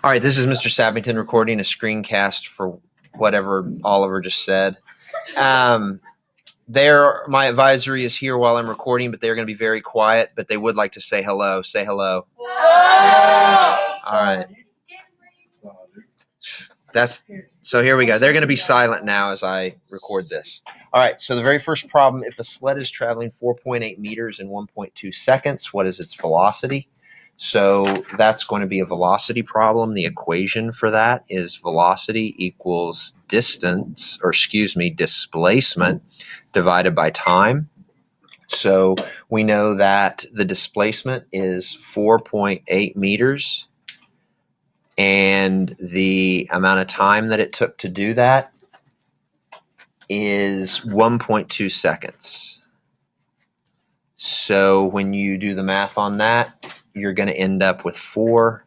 All right, this is Mr. Sappington recording a screencast for whatever Oliver just said. My advisory is here while I'm recording, but they're going to be very quiet, but they would like to say hello. Say hello. All right. So here we go. They're going to be silent now as I record this. All right, so the very first problem, if a sled is traveling 4.8 meters in 1.2 seconds, what is its velocity? So that's going to be a velocity problem. The equation for that is velocity equals displacement divided by time. So we know that the displacement is 4.8 meters, and the amount of time that it took to do that is 1.2 seconds. So when you do the math on that, you're going to end up with 4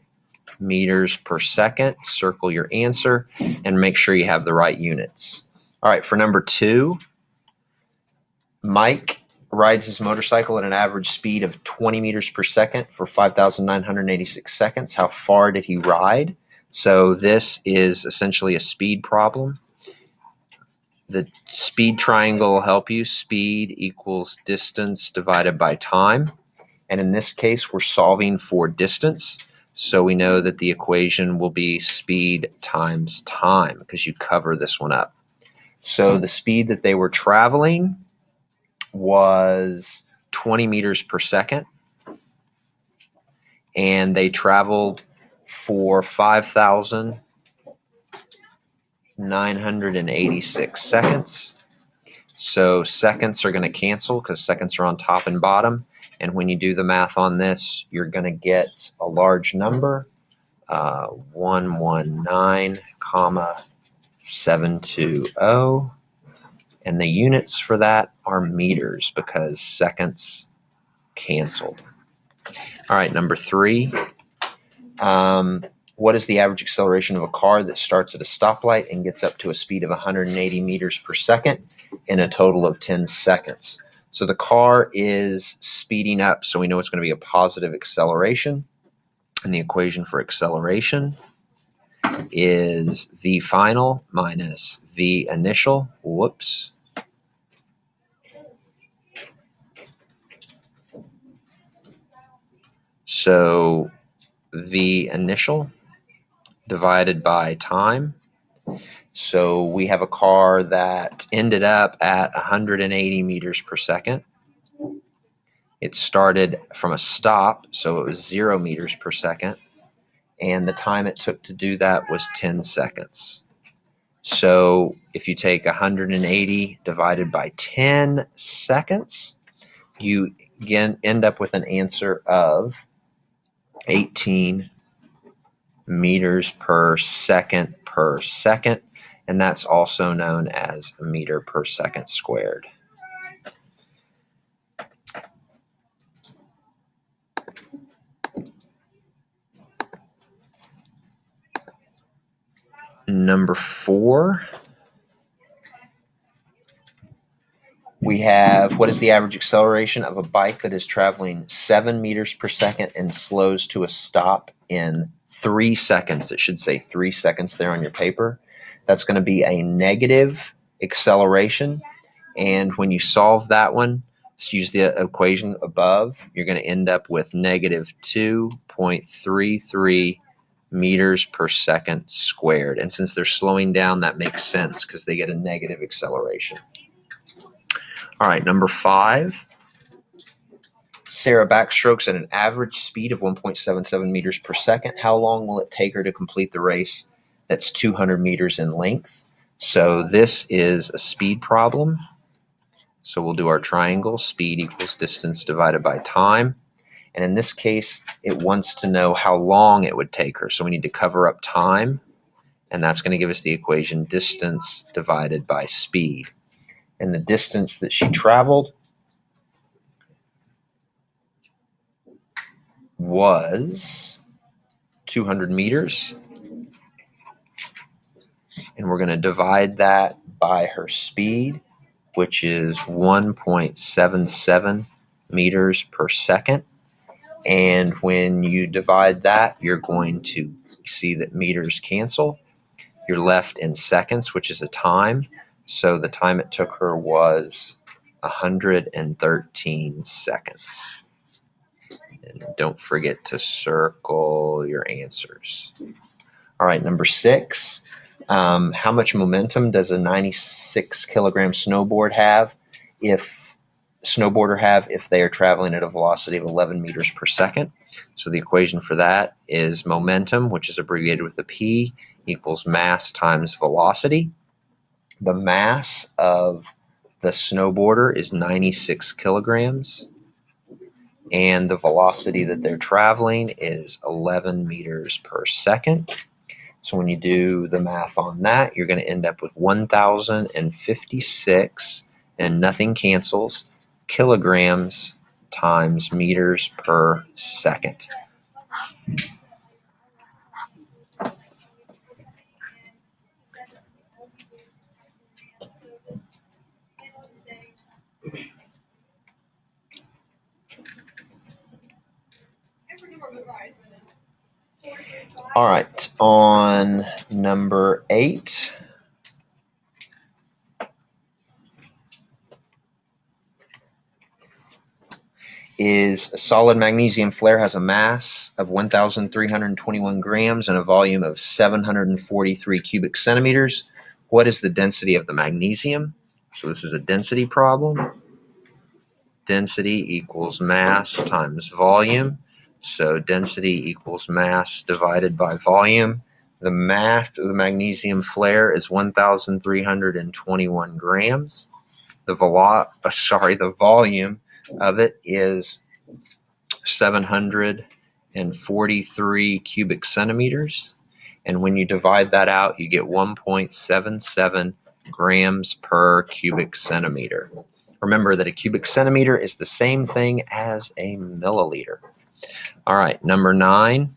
meters per second. Circle your answer and make sure you have the right units. All right, for number 2, Mike rides his motorcycle at an average speed of 20 meters per second for 5,986 seconds. How far did he ride? So this is essentially a speed problem. The speed triangle will help you. Speed equals distance divided by time. And in this case, we're solving for distance. So we know that the equation will be speed times time because you cover this one up. So the speed that they were traveling was 20 meters per second. And they traveled for 5,986 seconds. So seconds are going to cancel because seconds are on top and bottom. And when you do the math on this, you're going to get a large number, 119,720. And the units for that are meters because seconds canceled. All right, number 3. What is the average acceleration of a car that starts at a stoplight and gets up to a speed of 180 meters per second in a total of 10 seconds? So the car is speeding up, so we know it's going to be a positive acceleration. And the equation for acceleration is V final minus V initial. Whoops. So V initial divided by time. So we have a car that ended up at 180 meters per second. It started from a stop, so it was 0 meters per second. And the time it took to do that was 10 seconds. So if you take 180 divided by 10 seconds, you again end up with an answer of 18 meters per second, and that's also known as a meter per second squared. Number 4, we have what is the average acceleration of a bike that is traveling 7 meters per second and slows to a stop in 3 seconds. It should say 3 seconds there on your paper. That's going to be a negative acceleration. And when you solve that one, just use the equation above, you're going to end up with negative 2.33 meters per second squared. And since they're slowing down, that makes sense because they get a negative acceleration. All right, number 5. Sarah backstrokes at an average speed of 1.77 meters per second. How long will it take her to complete the race that's 200 meters in length? So this is a speed problem. So we'll do our triangle. Speed equals distance divided by time. And in this case, it wants to know how long it would take her. So we need to cover up time. And that's going to give us the equation distance divided by speed. And the distance that she traveled was 200 meters. And we're going to divide that by her speed, which is 1.77 meters per second. And when you divide that, you're going to see that meters cancel. You're left in seconds, which is a time. So the time it took her was 113 seconds. And don't forget to circle your answers. All right, number 6. How much momentum does a 96 kilogram snowboarder have if they are traveling at a velocity of 11 meters per second? So the equation for that is momentum, which is abbreviated with a P, equals mass times velocity. The mass of the snowboarder is 96 kilograms, and the velocity that they're traveling is 11 meters per second. So when you do the math on that, you're going to end up with 1,056, and nothing cancels, kilograms times meters per second. All right, on number 8. Is a solid magnesium flare has a mass of 1,321 grams and a volume of 743 cubic centimeters. What is the density of the magnesium? So this is a density problem. Density equals mass times volume. So density equals mass divided by volume. The mass of the magnesium flare is 1,321 grams. The volume of it is 743 cubic centimeters. And when you divide that out, you get 1.77 grams per cubic centimeter. Remember that a cubic centimeter is the same thing as a milliliter. All right, number 9.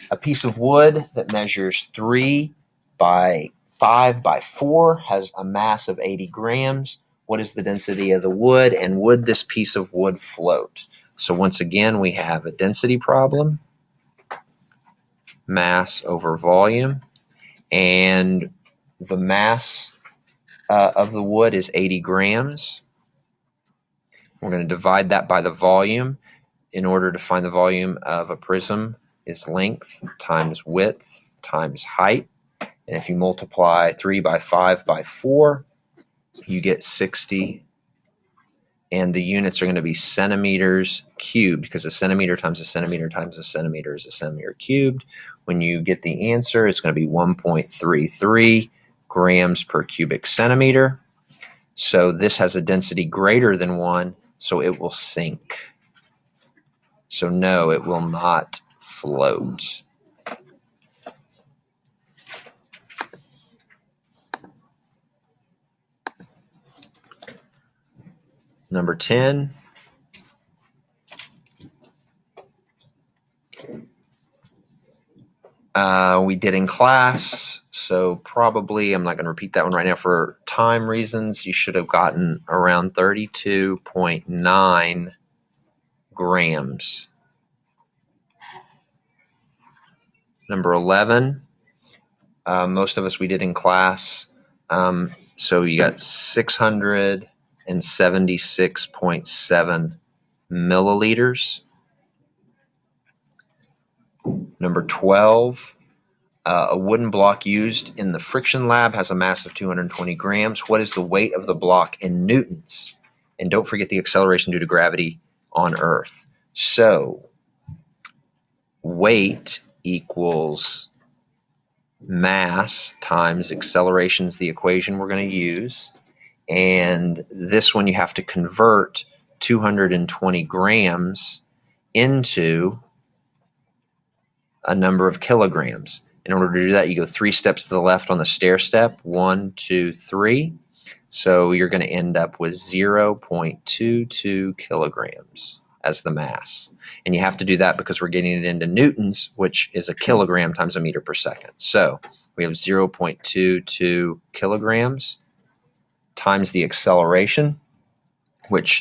A piece of wood that measures 3 by 5 by 4 has a mass of 80 grams. What is the density of the wood, and would this piece of wood float? So once again, we have a density problem, mass over volume, and the mass of the wood is 80 grams. We're going to divide that by the volume. In order to find the volume of a prism is length times width times height. And if you multiply 3 by 5 by 4, you get 60. And the units are going to be centimeters cubed, because a centimeter times a centimeter times a centimeter is a centimeter cubed. When you get the answer, it's going to be 1.33 grams per cubic centimeter. So this has a density greater than 1, so it will sink. So no, it will not float. Number 10. We did in class, so probably I'm not going to repeat that one right now for time reasons. You should have gotten around 32.9 grams. Number 11. Most of us we did in class. So you got 676.7 milliliters. Number 12. A wooden block used in the friction lab has a mass of 220 grams. What is the weight of the block in newtons? And don't forget the acceleration due to gravity on Earth. So weight equals mass times acceleration is the equation we're going to use. And this one you have to convert 220 grams into a number of kilograms. In order to do that, you go 3 steps to the left on the stair step. 1, 2, 3. So you're going to end up with 0.22 kilograms as the mass. And you have to do that because we're getting it into newtons, which is a kilogram times a meter per second. So we have 0.22 kilograms times the acceleration. which